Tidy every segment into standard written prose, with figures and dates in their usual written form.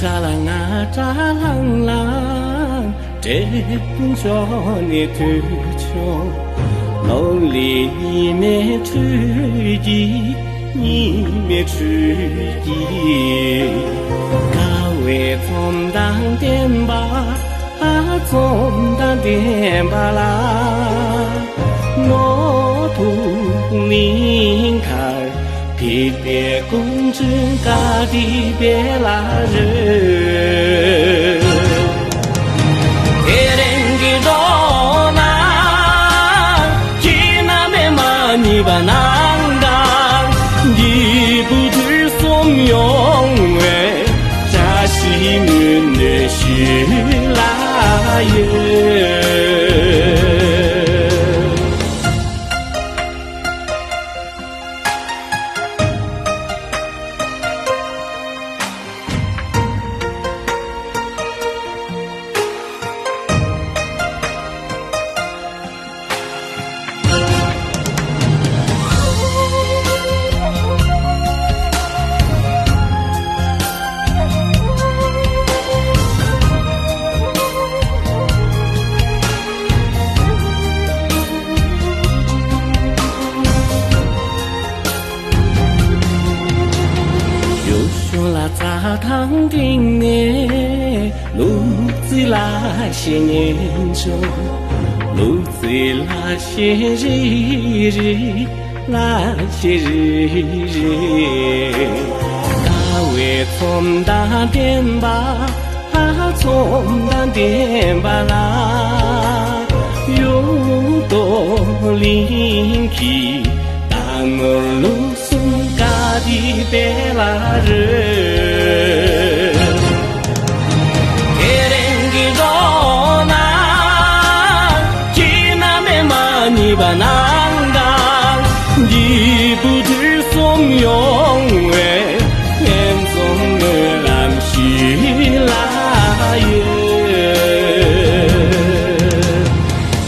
扎啦啊扎啷啷，这不叫你头穷，老里你没出息，你没出息，高位从当点吧，从当点吧啦，我不离开。别别公正嘎的别拉人，别人的着难，去那边嘛你把难当，你不知怂恿哎，扎西门的许拉人。杂汤丁哎，路子那些年中，路子那些日日，那些日日，大卫从大点吧，从大点吧啦，有多灵气，当我路送嘎的别拉人。你把难当，你不知怂恿哎，眼中的蓝须拉远，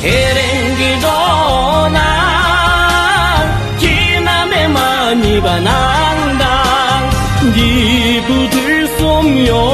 黑人的着难，去那边嘛你把难当，你不知怂恿。